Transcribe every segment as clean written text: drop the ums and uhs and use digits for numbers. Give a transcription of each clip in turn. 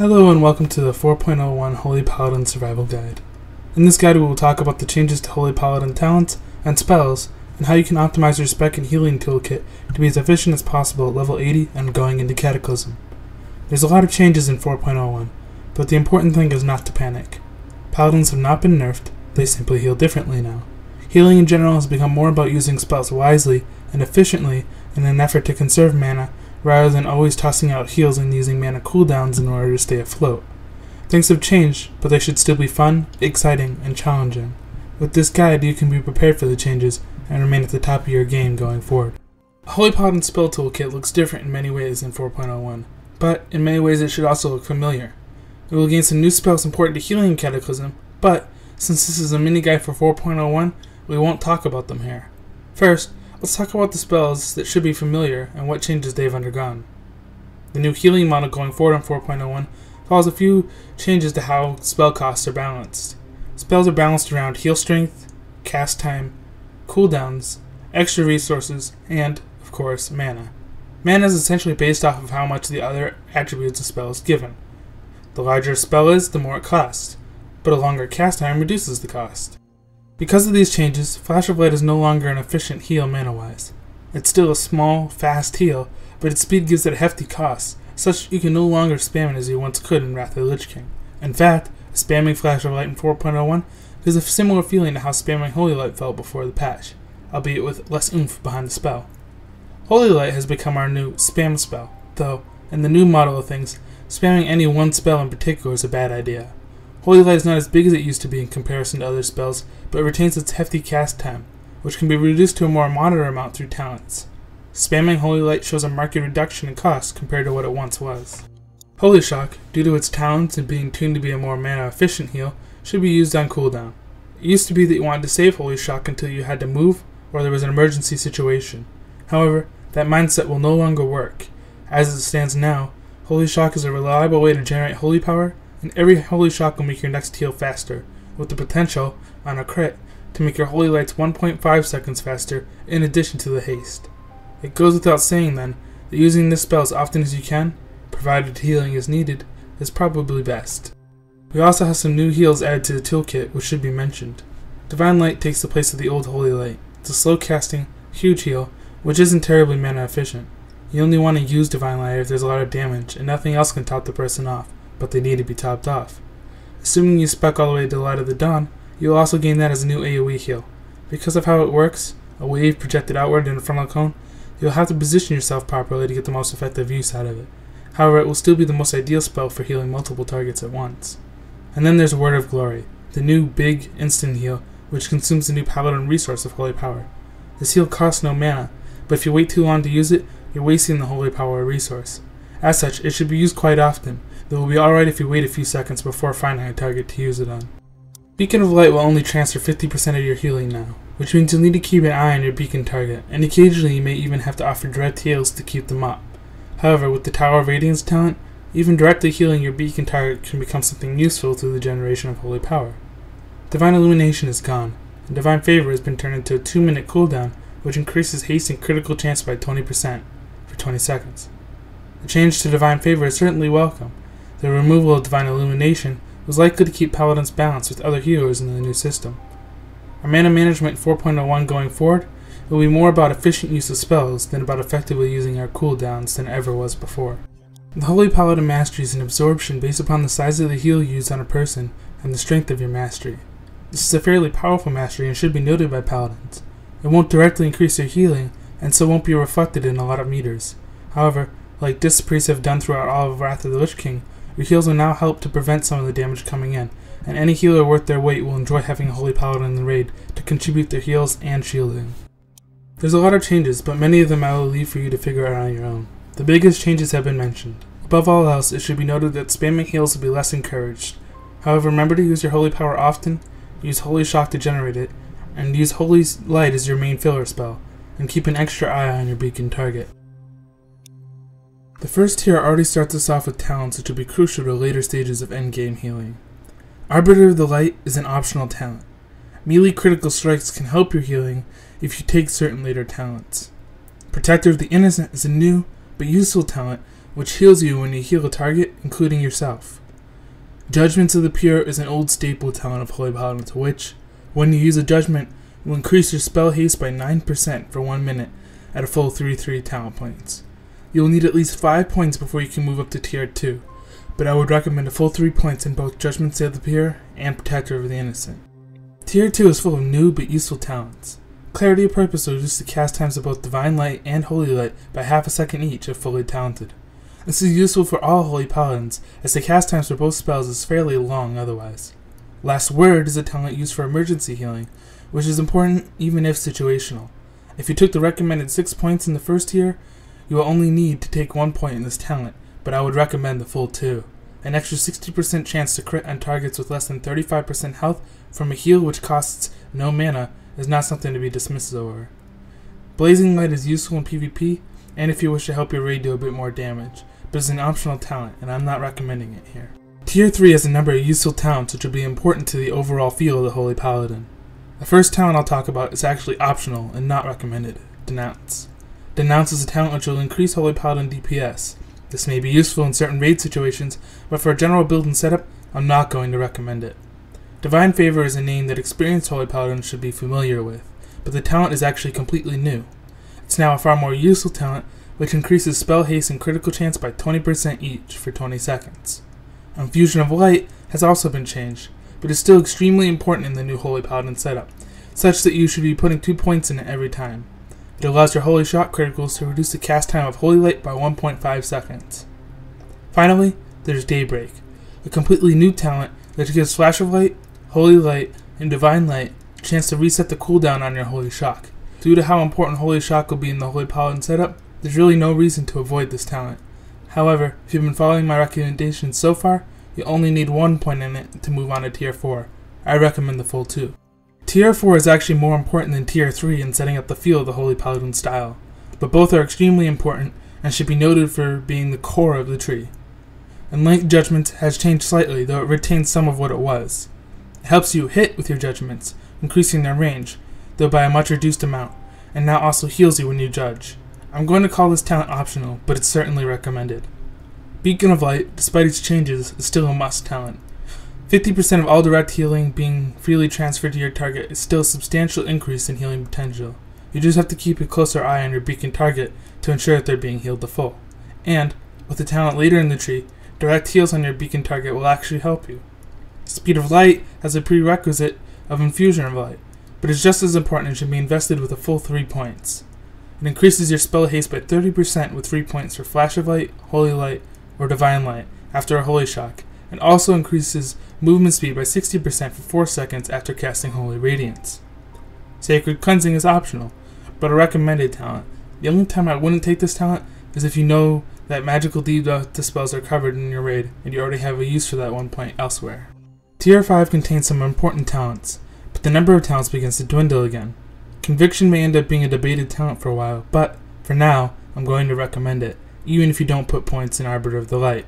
Hello and welcome to the 4.01 Holy Paladin Survival Guide. In this guide we will talk about the changes to Holy Paladin talents and spells, and how you can optimize your spec and healing toolkit to be as efficient as possible at level 80 and going into Cataclysm. There's a lot of changes in 4.01, but the important thing is not to panic. Paladins have not been nerfed, they simply heal differently now. Healing in general has become more about using spells wisely and efficiently in an effort to conserve mana, rather than always tossing out heals and using mana cooldowns in order to stay afloat. Things have changed, but they should still be fun, exciting, and challenging. With this guide, you can be prepared for the changes and remain at the top of your game going forward. A Holy Paladin spell toolkit looks different in many ways in 4.01, but in many ways it should also look familiar. It will gain some new spells important to healing in Cataclysm, but since this is a mini guide for 4.01, we won't talk about them here. First, let's talk about the spells that should be familiar and what changes they've undergone. The new healing model going forward in 4.01 follows a few changes to how spell costs are balanced. Spells are balanced around heal strength, cast time, cooldowns, extra resources, and, of course, mana. Mana is essentially based off of how much the other attributes a spell is given. The larger a spell is, the more it costs, but a longer cast time reduces the cost. Because of these changes, Flash of Light is no longer an efficient heal mana-wise. It's still a small, fast heal, but its speed gives it a hefty cost, such you can no longer spam it as you once could in Wrath of the Lich King. In fact, spamming Flash of Light in 4.01 gives a similar feeling to how spamming Holy Light felt before the patch, albeit with less oomph behind the spell. Holy Light has become our new spam spell, though, in the new model of things, spamming any one spell in particular is a bad idea. Holy Light is not as big as it used to be in comparison to other spells, but it retains its hefty cast time, which can be reduced to a more moderate amount through talents. Spamming Holy Light shows a marked reduction in cost compared to what it once was. Holy Shock, due to its talents and being tuned to be a more mana-efficient heal, should be used on cooldown. It used to be that you wanted to save Holy Shock until you had to move or there was an emergency situation. However, that mindset will no longer work. As it stands now, Holy Shock is a reliable way to generate holy power, and every Holy Shock will make your next heal faster, with the potential, on a crit, to make your Holy Lights 1.5 seconds faster in addition to the haste. It goes without saying then, that using this spell as often as you can, provided healing is needed, is probably best. We also have some new heals added to the toolkit which should be mentioned. Divine Light takes the place of the old Holy Light. It's a slow casting, huge heal, which isn't terribly mana efficient. You only want to use Divine Light if there's a lot of damage and nothing else can top the person off, but they need to be topped off. Assuming you spec all the way to Light of the Dawn, you'll also gain that as a new AoE heal. Because of how it works, a wave projected outward in a frontal cone, you'll have to position yourself properly to get the most effective use out of it. However, it will still be the most ideal spell for healing multiple targets at once. And then there's Word of Glory, the new big instant heal which consumes the new Paladin resource of Holy Power. This heal costs no mana, but if you wait too long to use it, you're wasting the Holy Power resource. As such, it should be used quite often, though it will be alright if you wait a few seconds before finding a target to use it on. Beacon of Light will only transfer 50% of your healing now, which means you'll need to keep an eye on your beacon target, and occasionally you may even have to offer direct heals to keep them up. However, with the Tower of Radiance talent, even directly healing your beacon target can become something useful through the generation of Holy Power. Divine Illumination is gone, and Divine Favor has been turned into a 2-minute cooldown, which increases haste and critical chance by 20% for 20 seconds. The change to Divine Favor is certainly welcome. The removal of Divine Illumination was likely to keep Paladins balanced with other healers in the new system. Our mana management in 4.01 going forward will be more about efficient use of spells than about effectively using our cooldowns than ever was before. The Holy Paladin Mastery is an absorption based upon the size of the heal used on a person and the strength of your mastery. This is a fairly powerful mastery and should be noted by Paladins. It won't directly increase your healing, and so won't be reflected in a lot of meters. However, like Disc Priests have done throughout all of Wrath of the Lich King, your heals will now help to prevent some of the damage coming in, and any healer worth their weight will enjoy having a Holy Paladin in the raid to contribute their heals and shielding. There's a lot of changes, but many of them I will leave for you to figure out on your own. The biggest changes have been mentioned. Above all else, it should be noted that spamming heals will be less encouraged. However, remember to use your Holy Power often, use Holy Shock to generate it, and use Holy Light as your main filler spell, and keep an extra eye on your beacon target. The first tier already starts us off with talents which will be crucial to later stages of endgame healing. Arbiter of the Light is an optional talent. Melee critical strikes can help your healing if you take certain later talents. Protector of the Innocent is a new but useful talent which heals you when you heal a target, including yourself. Judgments of the Pure is an old staple talent of Holy Paladins, which, when you use a judgment, will increase your spell haste by 9% for 1 minute at a full 3 talent points. You will need at least 5 points before you can move up to tier 2, but I would recommend a full 3 points in both Judgments of the Pure and Protector of the Innocent. Tier 2 is full of new but useful talents. Clarity of Purpose will reduce the cast times of both Divine Light and Holy Light by half a second each if fully talented. This is useful for all Holy Paladins, as the cast times for both spells is fairly long otherwise. Last Word is a talent used for emergency healing, which is important even if situational. If you took the recommended 6 points in the first tier, you will only need to take 1 point in this talent, but I would recommend the full 2. An extra 60% chance to crit on targets with less than 35% health from a heal which costs no mana is not something to be dismissed over. Blazing Light is useful in PvP, and if you wish to help your raid do a bit more damage, but is an optional talent, and I'm not recommending it here. Tier 3 has a number of useful talents which will be important to the overall feel of the Holy Paladin. The first talent I'll talk about is actually optional and not recommended, Denounce. Denounce is a talent which will increase Holy Paladin DPS. This may be useful in certain raid situations, but for a general build and setup, I'm not going to recommend it. Divine Favor is a name that experienced Holy Paladins should be familiar with, but the talent is actually completely new. It's now a far more useful talent, which increases spell haste and critical chance by 20% each for 20 seconds. Infusion of Light has also been changed, but is still extremely important in the new Holy Paladin setup, such that you should be putting 2 points in it every time. It allows your Holy Shot criticals to reduce the cast time of Holy Light by 1.5 seconds. Finally, there's Daybreak, a completely new talent that gives Flash of Light, Holy Light, and Divine Light a chance to reset the cooldown on your Holy Shock. Due to how important Holy Shock will be in the Holy Paladin setup, there's really no reason to avoid this talent. However, if you've been following my recommendations so far, you only need 1 point in it to move on to Tier 4. I recommend the full 2. Tier 4 is actually more important than Tier 3 in setting up the feel of the Holy Paladin style, but both are extremely important and should be noted for being the core of the tree. And Length Judgment has changed slightly, though it retains some of what it was. It helps you hit with your judgments, increasing their range, though by a much reduced amount, and now also heals you when you judge. I'm going to call this talent optional, but it's certainly recommended. Beacon of Light, despite its changes, is still a must talent. 50% of all direct healing being freely transferred to your target is still a substantial increase in healing potential. You just have to keep a closer eye on your beacon target to ensure that they're being healed to full. And, with the talent later in the tree, direct heals on your beacon target will actually help you. Speed of Light has a prerequisite of Infusion of Light, but is just as important and should be invested with a full 3 points. It increases your spell haste by 30% with 3 points for Flash of Light, Holy Light, or Divine Light after a Holy Shock, and also increases movement speed by 60% for 4 seconds after casting Holy Radiance. Sacred Cleansing is optional, but a recommended talent. The only time I wouldn't take this talent is if you know that magical debuff spells are covered in your raid and you already have a use for that 1 point elsewhere. Tier 5 contains some important talents, but the number of talents begins to dwindle again. Conviction may end up being a debated talent for a while, but, for now, I'm going to recommend it, even if you don't put points in Arbiter of the Light.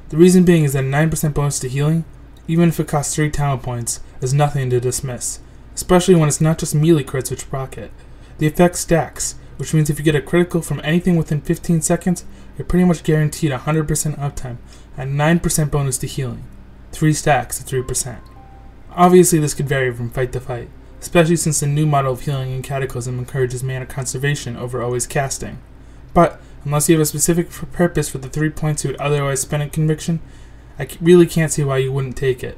The reason being is that a 9% bonus to healing, even if it costs 3 talent points, is nothing to dismiss, especially when it's not just melee crits which proc it. The effect stacks, which means if you get a critical from anything within 15 seconds, you're pretty much guaranteed 100% uptime and 9% bonus to healing. 3 stacks at 3%. Obviously this could vary from fight to fight, especially since the new model of healing in Cataclysm encourages mana conservation over always casting. But, unless you have a specific purpose for the 3 points you would otherwise spend in Conviction, I really can't see why you wouldn't take it.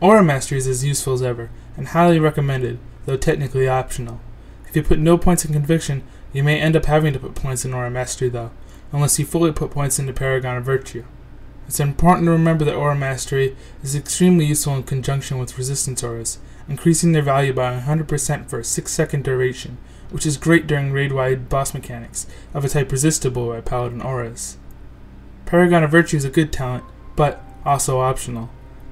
Aura Mastery is as useful as ever, and highly recommended, though technically optional. If you put no points in Conviction, you may end up having to put points in Aura Mastery though, unless you fully put points into Paragon of Virtue. It's important to remember that Aura Mastery is extremely useful in conjunction with Resistance Auras, increasing their value by 100% for a 6-second duration, which is great during raid-wide boss mechanics, of a type resistible by Paladin Auras. Paragon of Virtue is a good talent, but also optional.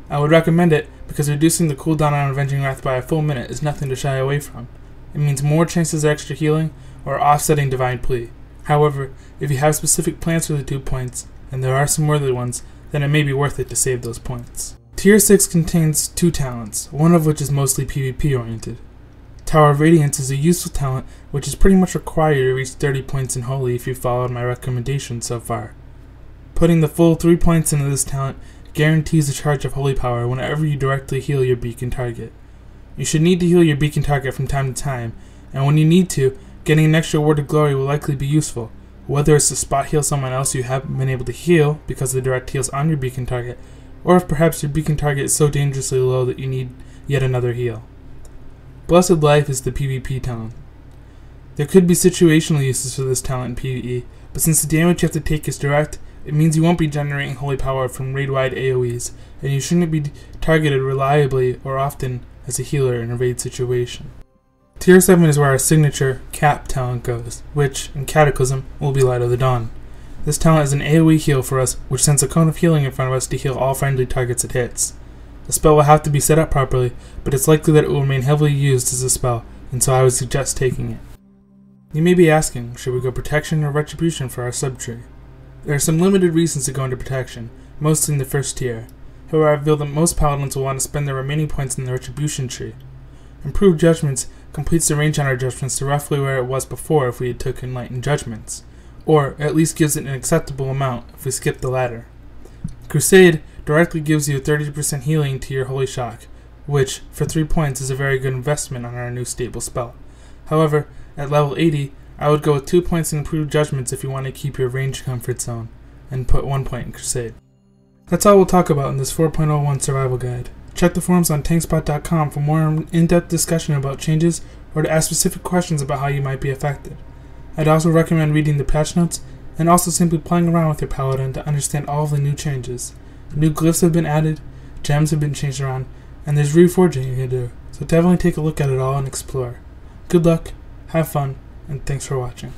I would recommend it because reducing the cooldown on Avenging Wrath by a full minute is nothing to shy away from. It means more chances of extra healing, or offsetting Divine Plea. However, if you have specific plans for the 2 points, and there are some worthy ones, then it may be worth it to save those points. Tier 6 contains 2 talents, one of which is mostly PvP oriented. Tower of Radiance is a useful talent which is pretty much required to reach 30 points in Holy if you followed my recommendations so far. Putting the full 3 points into this talent guarantees a charge of holy power whenever you directly heal your beacon target. You should need to heal your beacon target from time to time, and when you need to, getting an extra word of glory will likely be useful, whether it's to spot heal someone else you haven't been able to heal because the direct heals on your beacon target, or if perhaps your beacon target is so dangerously low that you need yet another heal. Blessed Life is the PvP talent. There could be situational uses for this talent in PvE, but since the damage you have to take is direct, it means you won't be generating holy power from raid-wide AoEs, and you shouldn't be targeted reliably or often as a healer in a raid situation. Tier 7 is where our signature Cap talent goes, which, in Cataclysm, will be Light of the Dawn. This talent is an AoE heal for us, which sends a cone of healing in front of us to heal all friendly targets it hits. The spell will have to be set up properly, but it's likely that it will remain heavily used as a spell, and so I would suggest taking it. You may be asking, should we go Protection or Retribution for our subtree? There are some limited reasons to go into Protection, mostly in the first tier. However, I feel that most Paladins will want to spend their remaining points in the Retribution tree. Improved Judgments completes the range on our Judgments to roughly where it was before if we had taken Enlightened Judgments, or at least gives it an acceptable amount if we skip the latter. Crusade directly gives you a 30% healing to your Holy Shock, which, for 3 points, is a very good investment on our new stable spell. However, at level 80, I would go with 2 points in Improved Judgments if you want to keep your range comfort zone, and put 1 point in Crusade. That's all we'll talk about in this 4.01 survival guide. Check the forums on tankspot.com for more in-depth discussion about changes or to ask specific questions about how you might be affected. I'd also recommend reading the patch notes and also simply playing around with your paladin to understand all of the new changes. New glyphs have been added, gems have been changed around, and there's reforging you can do, so definitely take a look at it all and explore. Good luck, have fun, and thanks for watching.